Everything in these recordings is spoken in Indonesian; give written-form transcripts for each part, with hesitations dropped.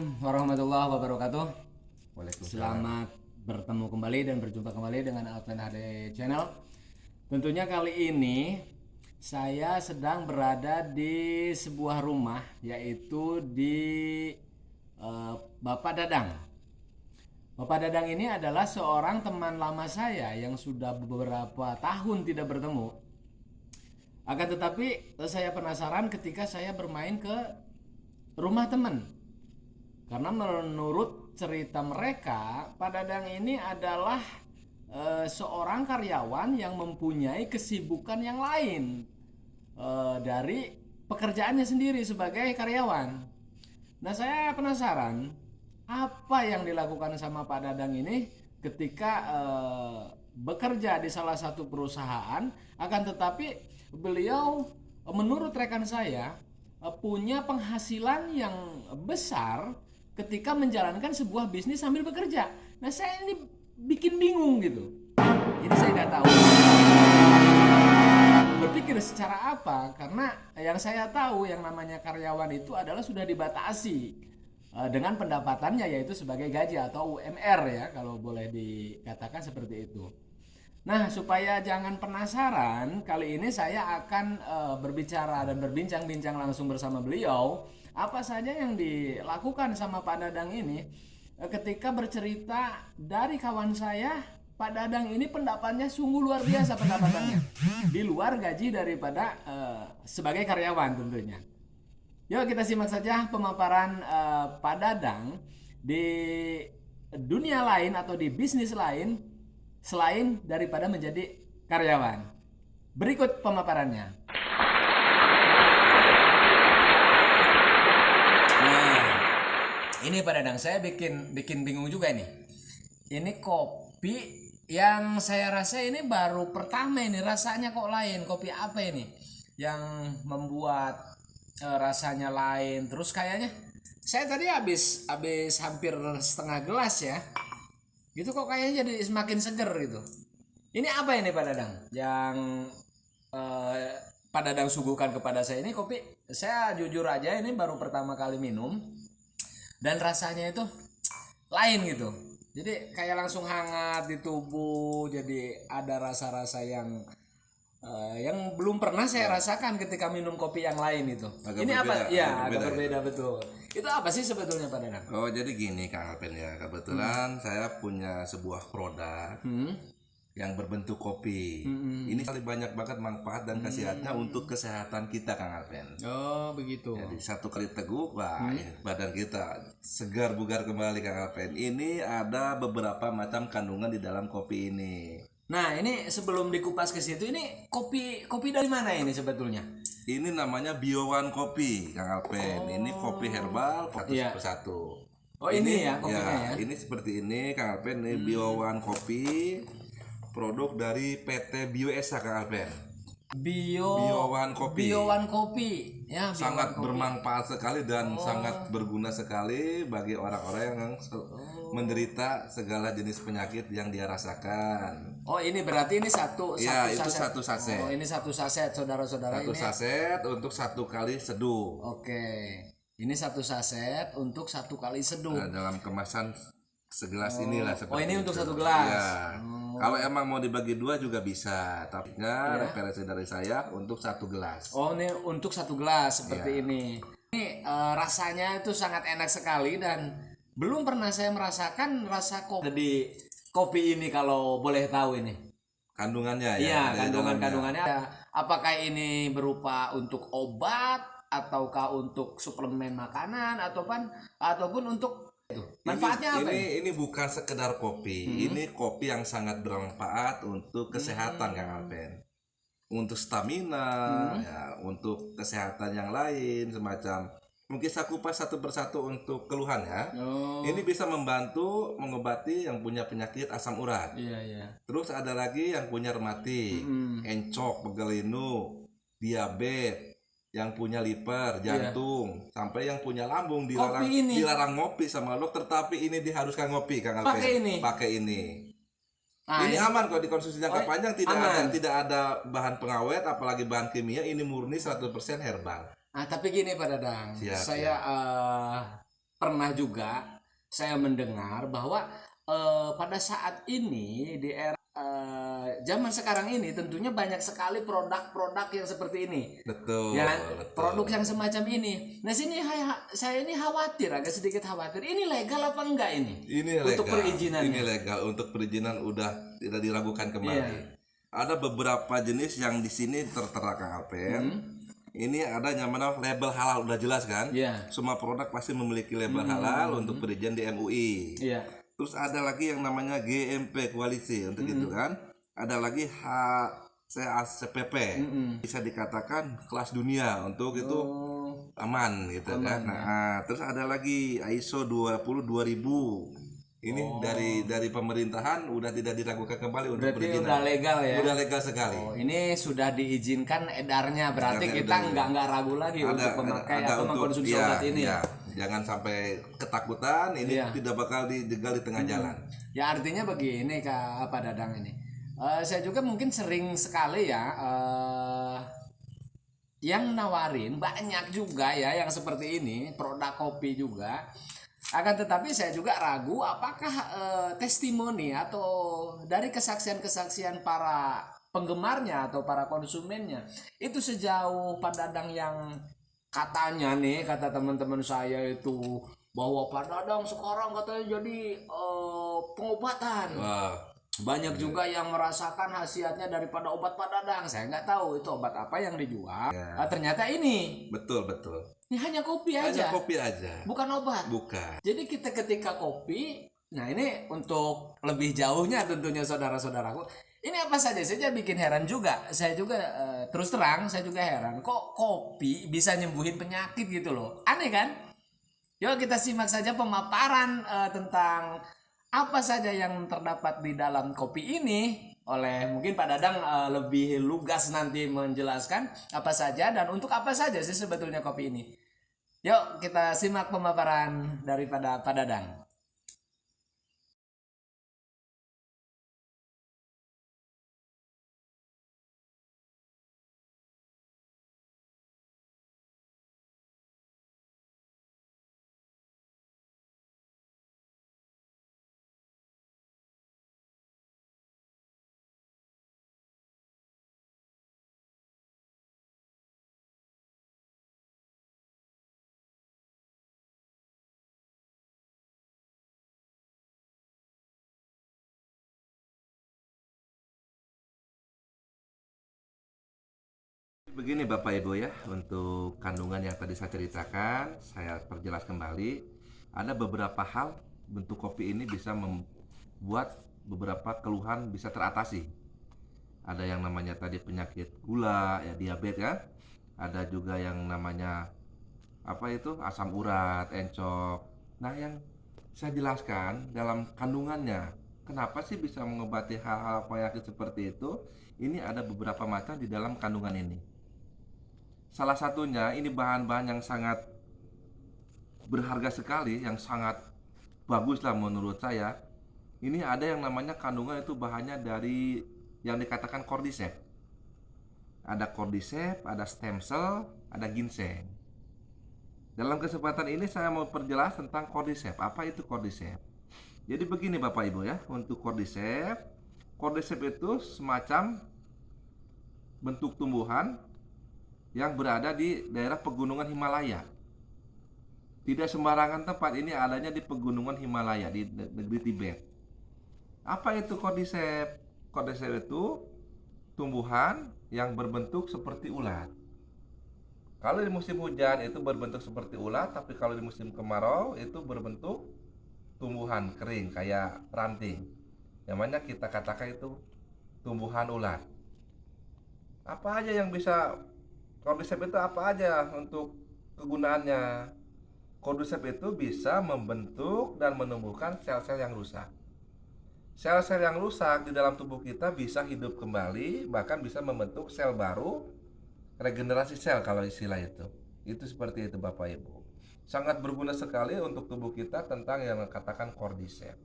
Assalamualaikum warahmatullahi wabarakatuh. Waalaikumsalam. Selamat bertemu kembali dan berjumpa kembali dengan Alpen HD Channel. Tentunya kali ini saya sedang berada di sebuah rumah, yaitu di Bapak Dadang. Bapak Dadang ini adalah seorang teman lama saya yang sudah beberapa tahun tidak bertemu. Akan tetapi saya penasaran ketika saya bermain ke rumah teman. Karena menurut cerita mereka, Pak Dadang ini adalah seorang karyawan yang mempunyai kesibukan yang lain dari pekerjaannya sendiri sebagai karyawan. Nah, saya penasaran apa yang dilakukan sama Pak Dadang ini ketika bekerja di salah satu perusahaan. Akan tetapi beliau menurut rekan saya punya penghasilan yang besar ketika menjalankan sebuah bisnis sambil bekerja. Nah, saya ini bikin bingung gitu. Jadi saya nggak tahu berpikir secara apa, karena yang saya tahu yang namanya karyawan itu adalah sudah dibatasi dengan pendapatannya, yaitu sebagai gaji atau UMR ya, kalau boleh dikatakan seperti itu. Nah, supaya jangan penasaran, kali ini saya akan berbicara dan berbincang-bincang langsung bersama beliau apa saja yang dilakukan sama Pak Dadang ini ketika bercerita dari kawan saya. Pak Dadang ini pendapatnya sungguh luar biasa, pendapatannya di luar gaji daripada sebagai karyawan tentunya. Yuk kita simak saja pemaparan Pak Dadang di dunia lain atau di bisnis lain selain daripada menjadi karyawan. Berikut pemaparannya. Nah, ini Pak Dadang, saya bikin bingung juga nih. Ini kopi yang saya rasa ini baru pertama ini, rasanya kok lain. Kopi apa ini yang membuat rasanya lain? Terus kayaknya saya tadi habis hampir setengah gelas ya. Gitu kok kayaknya jadi semakin seger gitu. Ini apa ini Pak Dadang yang Pak Dadang suguhkan kepada saya ini? Kopi saya jujur aja ini baru pertama kali minum dan rasanya itu lain gitu. Jadi kayak langsung hangat di tubuh, jadi ada rasa-rasa yang belum pernah saya rasakan ketika minum kopi yang lain itu. Agak Ini berbeda, apa? Ya, agak agak berbeda betul. Itu apa sih sebetulnya Pak Dadang? Oh, jadi gini Kang Alpen ya. Kebetulan saya punya sebuah produk yang berbentuk kopi. Ini kali banyak banget manfaat dan khasiatnya untuk kesehatan kita Kang Alpen. Oh, begitu. Jadi satu kali teguk, wah, badan kita segar bugar kembali Kang Alpen. Ini ada beberapa macam kandungan di dalam kopi ini. Nah, ini sebelum dikupas ke situ, ini kopi dari mana ini sebetulnya? Ini namanya Bio One Kopi, Kang Alpen. Ini kopi herbal satu persatu. Oh, ini ya kopinya ya. Ini seperti ini, Kang Alpen. Ini Bio One Kopi, produk dari PT Bio Esa, Kang Alpen. Bio One Kopi. Bio One Kopi, ya. Sangat bermanfaat sekali dan sangat berguna sekali bagi orang-orang yang menderita segala jenis penyakit yang dia rasakan. Oh, ini berarti ini satu Ya, itu saset. satu saset. Oh, ini satu saset, saudara-saudara Satu ini. saset untuk satu kali seduh. Oke. Ini satu saset untuk satu kali seduh. Nah, dalam kemasan segelas inilah seperti Oh, ini itu. untuk satu gelas. Ya. Kalau emang mau dibagi dua juga bisa, tapi referensi dari saya untuk satu gelas. Oh, ini untuk satu gelas seperti ini. Ini rasanya itu sangat enak sekali dan belum pernah saya merasakan rasa kopi di kopi ini, kalau boleh tahu ini. Kandungannya ya. Iya, ada di dalamnya. kandungannya. Apakah ini berupa untuk obat ataukah untuk suplemen makanan ataupun untuk itu. Manfaatnya apa? Ini bukan sekedar kopi. Ini kopi yang sangat bermanfaat untuk kesehatan Kang Alpen. Untuk stamina, ya, untuk kesehatan yang lain semacam. Mungkin saya kupas satu persatu untuk keluhan ya. Oh. Ini bisa membantu mengobati yang punya penyakit asam urat. Iya. Terus ada lagi yang punya rematik, encok, pegal linu, diabetes, yang punya liver, jantung, sampai yang punya lambung dilarang ngopi sama dokter, tapi ini diharuskan ngopi Kang Alpen. Pakai ini. Nah, ini aman kalau dikonsumsi jangka panjang, tidak ada bahan pengawet apalagi bahan kimia, ini murni 100% herbal. Nah, tapi gini Pak Dadang, saya pernah juga saya mendengar bahwa pada saat ini di era zaman sekarang ini tentunya banyak sekali produk-produk yang seperti ini. Betul, Ya, betul. produk yang semacam ini. Nah, saya ini khawatir, agak sedikit khawatir. Ini legal apa enggak ini? Ini Untuk legal. perizinannya. Ini legal untuk perizinan udah tidak diragukan kembali. Iya. Ada beberapa jenis yang di sini tertera Kang Alpen. Ini ada yang mana label halal udah jelas kan? Iya. Semua produk pasti memiliki label halal untuk perizinan di MUI. Iya. Terus ada lagi yang namanya GMP koalisi untuk itu kan. Ada lagi HACCP. Bisa dikatakan kelas dunia untuk itu aman gitu kan. Nah, terus ada lagi ISO 20000. Ini dari pemerintahan udah tidak diragukan kembali untuk Berarti perizinan. udah legal ya. Udah legal sekali. Oh, ini sudah diizinkan edarnya, berarti kita nggak ragu lagi untuk memakai atau mengkonsumsi obat ini. Ya. Jangan sampai ketakutan, ini tidak bakal dijegal di tengah jalan. Ya artinya begini Kak Dadang ini. Saya juga mungkin sering sekali ya yang nawarin banyak juga ya yang seperti ini, produk kopi juga. Akan tetapi saya juga ragu apakah testimoni atau dari kesaksian-kesaksian para penggemarnya atau para konsumennya itu sejauh Pak Dadang yang katanya nih, kata teman-teman saya itu bahwa Pak Dadang sekarang katanya jadi pengobatan. Wah. Banyak juga yang merasakan khasiatnya daripada obat Pak Dadang. Saya nggak tahu itu obat apa yang dijual. Ternyata ini. Betul. Ini hanya kopi aja. Hanya kopi aja. Bukan obat. Bukan. Jadi kita ketika kopi, nah ini untuk lebih jauhnya tentunya saudara-saudaraku. Ini apa saja? Saya bikin heran juga. Saya juga terus terang, saya juga heran. Kok kopi bisa nyembuhin penyakit gitu loh? Aneh kan? Yuk kita simak saja pemaparan tentang apa saja yang terdapat di dalam kopi ini oleh mungkin Pak Dadang lebih lugas nanti menjelaskan apa saja dan untuk apa saja sih sebetulnya kopi ini. Yuk kita simak pemaparan daripada Pak Dadang. Begini Bapak Ibu ya, untuk kandungan yang tadi saya ceritakan, saya perjelas kembali. Ada beberapa hal bentuk kopi ini bisa membuat beberapa keluhan bisa teratasi. Ada yang namanya tadi penyakit gula, ya diabetes kan. Ada juga yang namanya apa itu asam urat, encok. Nah, yang saya jelaskan dalam kandungannya, kenapa sih bisa mengobati hal-hal penyakit seperti itu? Ini ada beberapa macam di dalam kandungan ini. Salah satunya ini bahan-bahan yang sangat berharga sekali, yang sangat bagus lah menurut saya. Ini ada yang namanya kandungan itu bahannya dari yang dikatakan cordyceps. Ada cordyceps, ada stem cell, ada ginseng. Dalam kesempatan ini saya mau perjelas tentang cordyceps. Apa itu cordyceps? Jadi begini Bapak Ibu ya, untuk cordyceps itu semacam bentuk tumbuhan yang berada di daerah pegunungan Himalaya. Tidak sembarangan tempat ini adanya di pegunungan Himalaya di negeri Tibet. Apa itu cordyceps? Cordyceps itu tumbuhan yang berbentuk seperti ulat. Kalau di musim hujan itu berbentuk seperti ulat, tapi kalau di musim kemarau itu berbentuk tumbuhan kering kayak ranting. Yang mana kita katakan itu tumbuhan ulat. Apa aja yang bisa cordyceps itu apa aja untuk kegunaannya? Cordyceps itu bisa membentuk dan menumbuhkan sel-sel yang rusak. Sel-sel yang rusak di dalam tubuh kita bisa hidup kembali, bahkan bisa membentuk sel baru, regenerasi sel kalau istilah itu. Itu seperti itu Bapak Ibu. Sangat berguna sekali untuk tubuh kita tentang yang katakan cordyceps.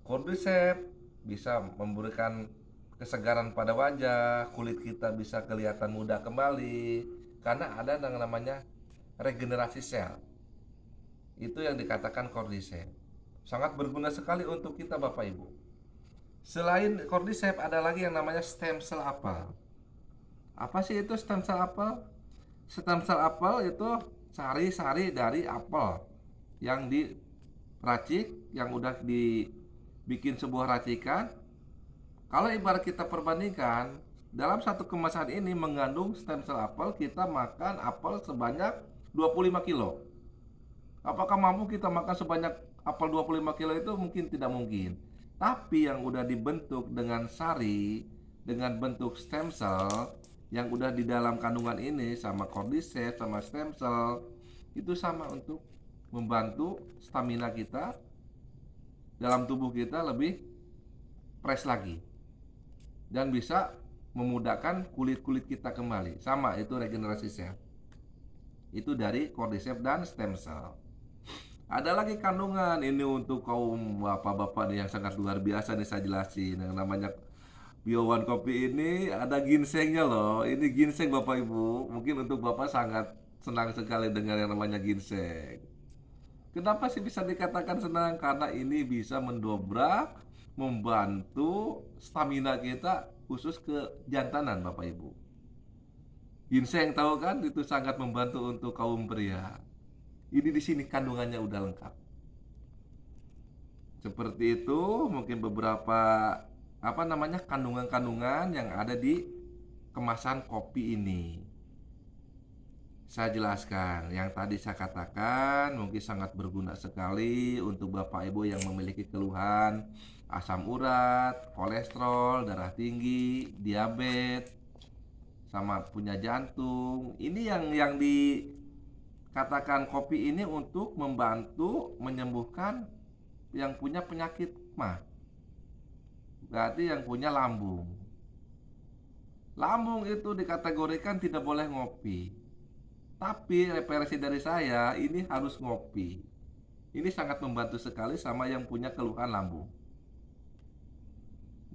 Cordyceps bisa memberikan kesegaran pada wajah, kulit kita bisa kelihatan muda kembali karena ada yang namanya regenerasi sel. Itu yang dikatakan Cordyceps. Sangat berguna sekali untuk kita Bapak Ibu. Selain Cordyceps ada lagi yang namanya stem cell apel. Apa sih itu stem cell apel? Stem cell apel itu sari-sari dari apel yang diracik, yang udah dibikin sebuah racikan. Kalau ibarat kita perbandingkan, dalam satu kemasan ini mengandung stem cell apel, kita makan apel sebanyak 25 kilo. Apakah mampu kita makan sebanyak apel 25 kilo? Itu mungkin tidak mungkin. Tapi yang udah dibentuk dengan sari, dengan bentuk stem cell, yang udah di dalam kandungan ini sama Cordyceps, sama stem cell, itu sama untuk membantu stamina kita dalam tubuh kita lebih fresh lagi. Dan bisa memudahkan kulit-kulit kita kembali. Sama, itu regenerasi sel. Itu dari Cordyceps dan stem cell. Ada lagi kandungan ini untuk kaum bapak-bapak nih yang sangat luar biasa nih, saya jelasin. Yang namanya Bio One Coffee ini ada ginsengnya loh. Ini ginseng Bapak Ibu. Mungkin untuk Bapak sangat senang sekali dengan yang namanya ginseng. Kenapa sih bisa dikatakan senang? Karena ini bisa mendobrak, membantu stamina kita khusus kejantanan Bapak Ibu. Ginseng tahu kan, itu sangat membantu untuk kaum pria. Ini di sini kandungannya udah lengkap. Seperti itu mungkin beberapa kandungan-kandungan yang ada di kemasan kopi ini. Saya jelaskan, yang tadi saya katakan mungkin sangat berguna sekali untuk Bapak Ibu yang memiliki keluhan asam urat, kolesterol, darah tinggi, diabetes, sama punya jantung. Ini yang dikatakan kopi ini untuk membantu menyembuhkan yang punya penyakit mah. Berarti yang punya lambung. Lambung itu dikategorikan tidak boleh ngopi. Tapi referensi dari saya, ini harus ngopi. Ini sangat membantu sekali sama yang punya keluhan lambung.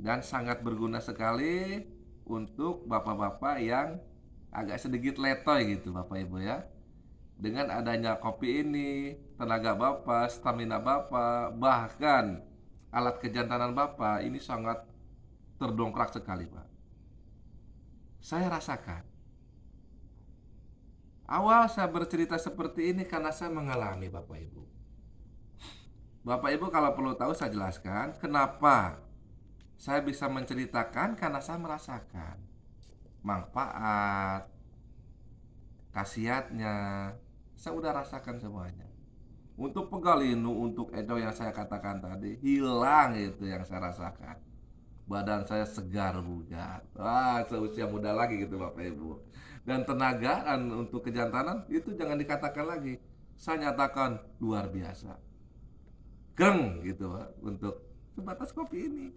Dan sangat berguna sekali untuk bapak-bapak yang agak sedikit letoy gitu Bapak Ibu ya. Dengan adanya kopi ini, tenaga Bapak, stamina Bapak, bahkan alat kejantanan Bapak ini sangat terdongkrak sekali Pak. Saya rasakan. Awal saya bercerita seperti ini karena saya mengalami Bapak Ibu. Bapak Ibu kalau perlu tahu saya jelaskan kenapa saya bisa menceritakan, karena saya merasakan manfaat, khasiatnya. Saya udah rasakan semuanya. Untuk pegalinu, untuk edo yang saya katakan tadi, hilang itu yang saya rasakan. Badan saya segar bugar. Seusia muda lagi gitu Bapak Ibu. Dan tenaga dan untuk kejantanan itu jangan dikatakan lagi. Saya nyatakan luar biasa. Greng gitu Pak, untuk sebatas kopi ini.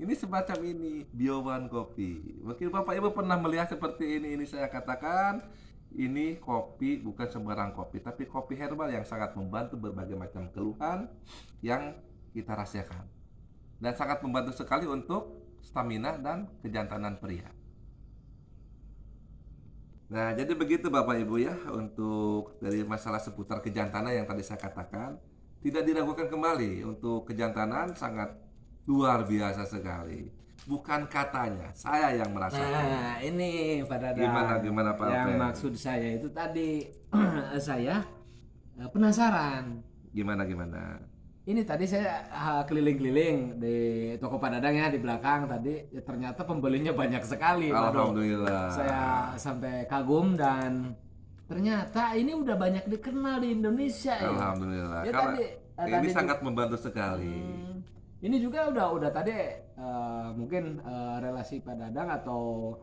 Ini semacam ini, Bio One Coffee. Mungkin Bapak Ibu pernah melihat seperti ini saya katakan, ini kopi bukan sembarang kopi, tapi kopi herbal yang sangat membantu berbagai macam keluhan yang kita rasakan. Dan sangat membantu sekali untuk stamina dan kejantanan pria. Nah, jadi begitu Bapak Ibu ya, untuk dari masalah seputar kejantanan yang tadi saya katakan, tidak diragukan kembali, untuk kejantanan sangat luar biasa sekali. Bukan katanya, saya yang merasakan. Nah, ini Pak Dadang. Gimana Pak? Yang maksud saya itu tadi saya penasaran. Gimana? Ini tadi saya keliling-keliling di toko Pak Dadang ya, di belakang tadi, ya, ternyata pembelinya banyak sekali. Alhamdulillah. Saya sampai kagum dan ternyata ini udah banyak dikenal di Indonesia ya. Alhamdulillah. Ya, Karena ini tadi sangat membantu sekali. Ini juga udah tadi mungkin relasi Pak Dadang atau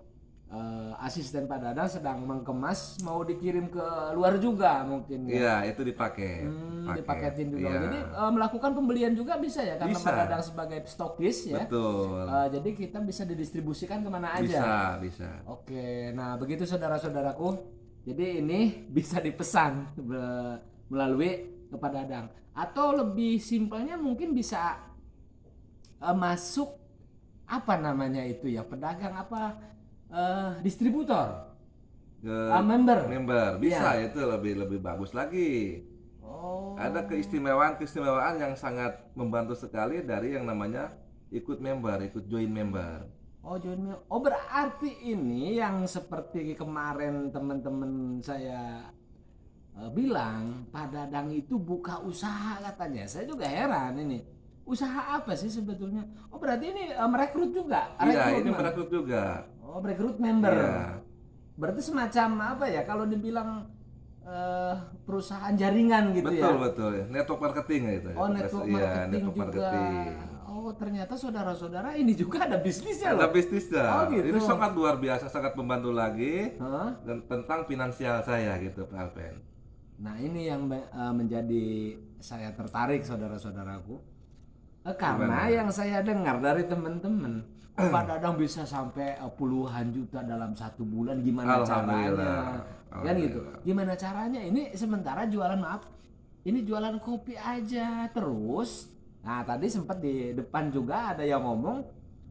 asisten Pak Dadang sedang mengemas, mau dikirim ke luar juga mungkin ya. Iya, itu dipakai. Dipaketin juga. Iya. Jadi melakukan pembelian juga bisa ya, karena Bisa. Pak Dadang sebagai stokis ya. Betul. Jadi kita bisa didistribusikan kemana aja. Bisa. Oke, nah begitu saudara-saudaraku. Jadi ini bisa dipesan melalui ke Pak Dadang. Atau lebih simpelnya mungkin bisa masuk apa namanya itu ya, pedagang apa, distributor. ke member. member. Bisa itu lebih bagus lagi. Oh. Ada keistimewaan yang sangat membantu sekali dari yang namanya ikut join member. Oh, join member. Oh, berarti ini yang seperti kemarin teman-teman saya bilang Pak Dadang itu buka usaha katanya. Saya juga heran ini. Usaha apa sih sebetulnya? Oh, berarti ini merekrut juga. Iya, ini merekrut juga. Oh, merekrut member. Iya. Berarti semacam apa ya? Kalau dibilang perusahaan jaringan gitu ya. Betul. Network marketing itu. Oh, network marketing network juga. marketing. Oh, ternyata saudara-saudara ini juga ada bisnisnya loh. Ada bisnisnya. Oh, gitu. Ini sangat luar biasa, sangat membantu lagi Hah? dan tentang finansial saya gitu, Pak Alpen. Nah, ini yang menjadi saya tertarik saudara-saudaraku. Karena yang saya dengar dari teman-teman, Pak Dadang bisa sampai puluhan juta dalam 1 bulan. Gimana caranya? Kan gitu. Gimana caranya? Ini sementara jualan ini jualan kopi aja terus. Nah, tadi sempat di depan juga ada yang ngomong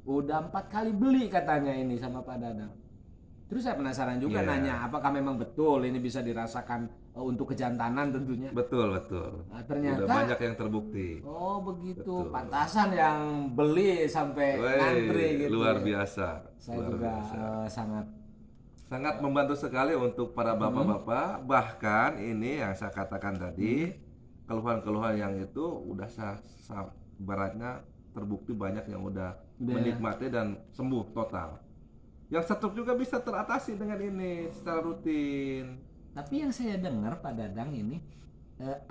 udah 4 kali beli katanya ini sama Pak Dadang. Terus saya penasaran juga nanya, apakah memang betul ini bisa dirasakan untuk kejantanan tentunya? Betul. Nah, ternyata udah banyak yang terbukti. Oh, begitu. Pantasan yang beli sampai ngantri gitu. Luar biasa. Saya juga sangat membantu sekali untuk para bapak-bapak. Bahkan ini yang saya katakan tadi, keluhan-keluhan yang itu udah baratnya terbukti banyak yang udah menikmati dan sembuh total. Yang stroke juga bisa teratasi dengan ini secara rutin. Tapi yang saya dengar Pak Dadang ini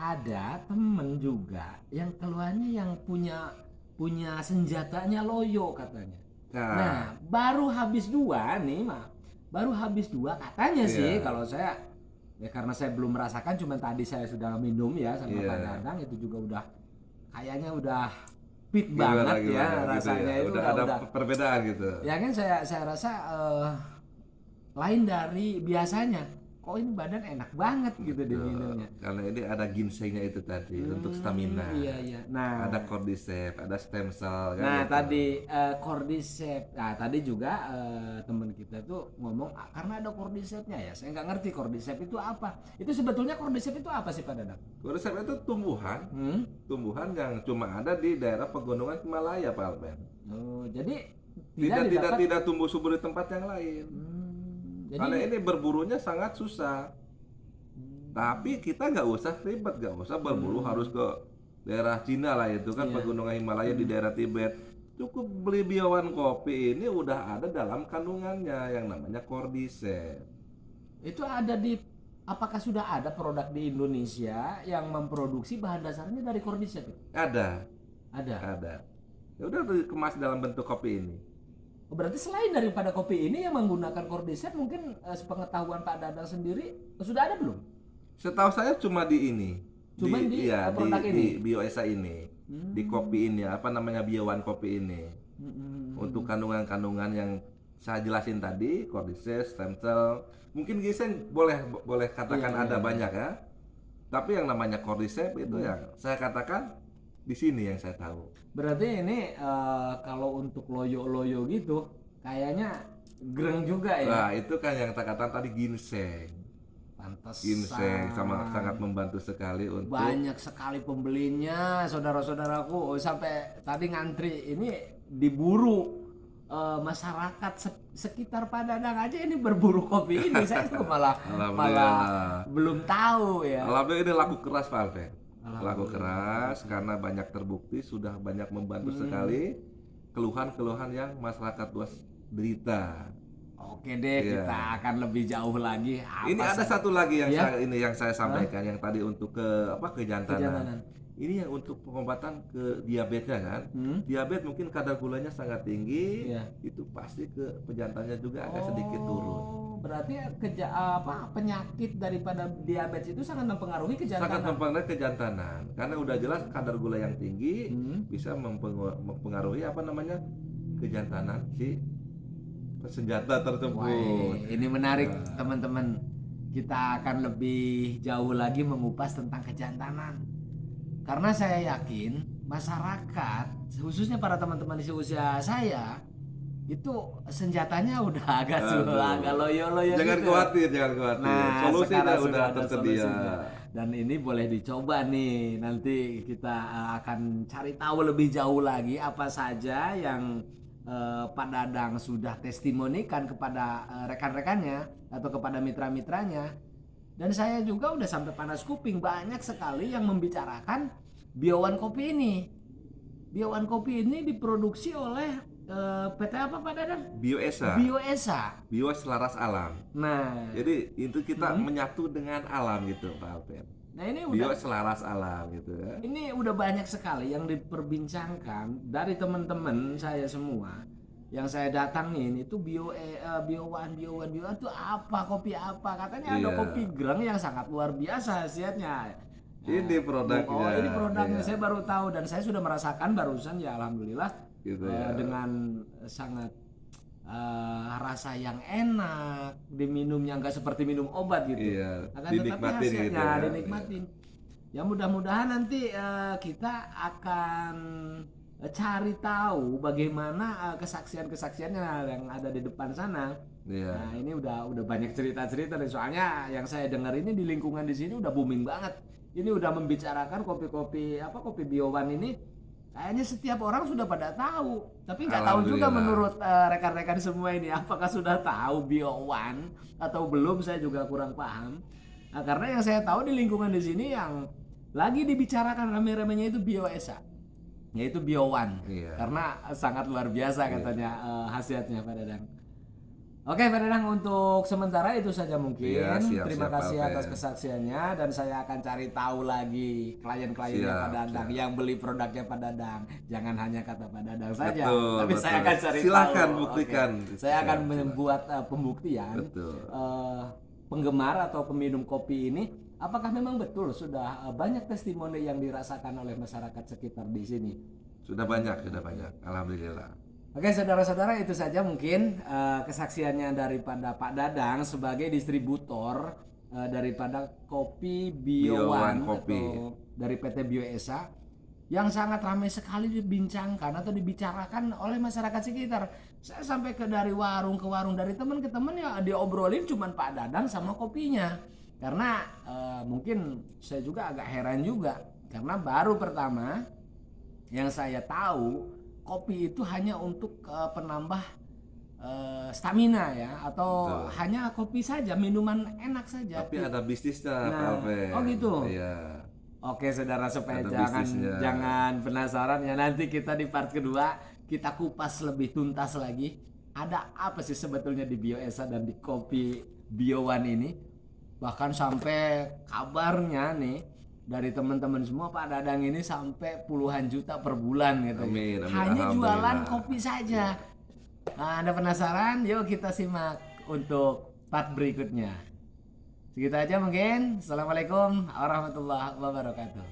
ada temen juga yang keluarnya yang punya senjatanya loyo katanya. Nah, baru habis 2 nih, baru habis 2 katanya sih. Kalau saya ya karena saya belum merasakan, cuma tadi saya sudah minum ya sama Pak Dadang, itu juga udah kayaknya udah fit banget ya rasanya gitu ya. Itu udah ada perbedaan gitu. Ya kan saya rasa lain dari biasanya. Kok ini badan enak banget gitu diminumnya. Karena ini ada ginsengnya itu tadi untuk stamina. Iya. Nah, ada cordyceps, ada stem cell. Nah, tadi cordyceps. Nah, tadi juga teman kita tuh ngomong karena ada cordycepsnya ya. Saya nggak ngerti cordyceps itu apa. Itu sebetulnya cordyceps itu apa sih Pak Dadang? Cordyceps itu tumbuhan yang cuma ada di daerah pegunungan Himalaya, Pak Alben. Oh, jadi tidak tumbuh subur di tempat yang lain. Jadi, karena ini berburunya sangat susah. Tapi kita nggak usah ribet, nggak usah berburu harus ke daerah Cina lah itu kan pegunungan Himalaya di daerah Tibet. Cukup beli biowan kopi ini udah ada dalam kandungannya yang namanya cordyceps. Itu ada apakah sudah ada produk di Indonesia yang memproduksi bahan dasarnya dari cordyceps? Ada. Ya udah dikemas dalam bentuk kopi ini. Berarti selain daripada kopi ini yang menggunakan cordyceps, mungkin sepengetahuan Pak Dadang sendiri sudah ada belum? Setahu saya cuma di ini. Cuma di produk ini? Di Bioesa ini. Di kopi ini, apa namanya biowan kopi ini. Untuk kandungan-kandungan yang saya jelasin tadi, cordyceps, stem cell, mungkin ginseng boleh katakan ada banyak ya. Tapi yang namanya cordyceps itu yang saya katakan di sini yang saya tahu. Berarti ini kalau untuk loyo-loyo gitu kayaknya gereng juga ya. Nah, itu kan yang saya katakan tadi ginseng. Pantes. Ginseng sangat membantu sekali untuk banyak sekali pembelinya, saudara-saudaraku. Sampai tadi ngantri ini diburu masyarakat sekitar Pak Dadang aja ini berburu kopi ini. Saya tuh malah belum tahu ya. Alhamdulillah ini laku keras Pak Alven. Laku keras karena banyak terbukti sudah banyak membantu sekali keluhan-keluhan yang masyarakat luas derita. Oke deh, kita akan lebih jauh lagi. Ini ada satu lagi yang saya sampaikan yang tadi untuk kejantanan. Ini yang untuk pengobatan ke diabetesnya kan. Diabetes mungkin kadar gulanya sangat tinggi, itu pasti ke pejantannya juga agak sedikit turun. Berarti penyakit daripada diabetes itu sangat mempengaruhi kejantanan. Sangat mempengaruhi kejantanan. Karena udah jelas kadar gula yang tinggi bisa mempengaruhi kejantanan si senjata tersebut. Wah, ini menarik teman-teman. Kita akan lebih jauh lagi mengupas tentang kejantanan. Karena saya yakin masyarakat, khususnya para teman-teman di usia saya, itu senjatanya udah agak loyo-loyo Jangan gitu. khawatir, jangan khawatir. Nah, Solusinya sekarang udah ada tersedia. solusinya. Dan ini boleh dicoba nih. Nanti kita akan cari tahu lebih jauh lagi apa saja yang Pak Dadang sudah testimonikan kepada rekan-rekannya atau kepada mitra-mitranya. Dan saya juga udah sampai panas kuping, banyak sekali yang membicarakan Bio1 Kopi ini. Bio1 Kopi ini diproduksi oleh PT apa Pak Dadang? Bioesa. Bioesa. Bio selaras alam. Nah, Jadi itu kita menyatu dengan alam gitu Pak Alpen. nah ini Bio udah selaras alam gitu ya. ini udah banyak sekali yang diperbincangkan dari teman-teman saya semua yang saya datangin itu Bio1 itu apa, kopi apa, katanya ada Iya. kopi greng yang sangat luar biasa khasiatnya. Ini produknya. Oh, ini produknya. Iya. Saya baru tahu dan saya sudah merasakan barusan ya, alhamdulillah Gitu ya. dengan sangat rasa yang enak, diminumnya nggak seperti minum obat gitu. Iya, Akan tetapi dinikmatin hasilnya gitu ya. dinikmatin. Ya mudah-mudahan nanti kita akan cari tahu bagaimana kesaksian-kesaksiannya yang ada di depan sana. Iya. Nah, ini udah banyak cerita-cerita nih, soalnya yang saya dengar ini di lingkungan di sini udah booming banget. Ini udah membicarakan kopi Bio1 ini kayaknya setiap orang sudah pada tahu. Tapi nggak tahu juga Alhamdulillah. menurut rekan-rekan semua ini apakah sudah tahu Bio1 atau belum, saya juga kurang paham. Nah, karena yang saya tahu di lingkungan di sini yang lagi dibicarakan rame-ramenya itu Bioesa, yaitu Bio1. Iya. Karena sangat luar biasa katanya khasiatnya Pak Dadang. Oke Pak Dadang, untuk sementara itu saja mungkin. Iya, siap, Terima siap, kasih Pak atas Alpen. kesaksiannya dan saya akan cari tahu lagi klien-kliennya Siap, Pak Dadang yang beli produknya Pak Dadang. Jangan hanya kata Pak Dadang saja, Betul, tapi saya betul. akan cari Silakan tahu. buktikan. Oke. Saya akan Silakan. membuat pembuktian. Betul. Penggemar atau peminum kopi ini, apakah memang betul sudah banyak testimoni yang dirasakan oleh masyarakat sekitar di sini? Sudah banyak. Alhamdulillah. Oke saudara-saudara, itu saja mungkin kesaksiannya daripada Pak Dadang sebagai distributor daripada kopi Bio1 Kopi. atau dari PT Bioesa yang sangat ramai sekali dibincangkan atau dibicarakan oleh masyarakat sekitar. Saya sampai dari warung ke warung, dari teman ke teman, ya diobrolin cuman Pak Dadang sama kopinya. Karena mungkin saya juga agak heran juga karena baru pertama yang saya tahu kopi itu hanya untuk penambah stamina ya, atau Betul. hanya kopi saja, minuman enak saja. Tapi ada bisnisnya Nah, Pak Alpen. oh gitu. Iya. Oke saudara, supaya Ada bisnisnya. jangan penasaran ya, nanti kita di part kedua kita kupas lebih tuntas lagi ada apa sih sebetulnya di Bioesa dan di kopi Bio1 ini. Bahkan sampai kabarnya nih dari teman-teman semua, Pak Dadang ini sampai puluhan juta per bulan gitu. Amin, Hanya jualan alhamdulillah. kopi saja. Nah, Anda penasaran? Yuk kita simak untuk part berikutnya. Segitu aja mungkin. Assalamualaikum warahmatullahi wabarakatuh.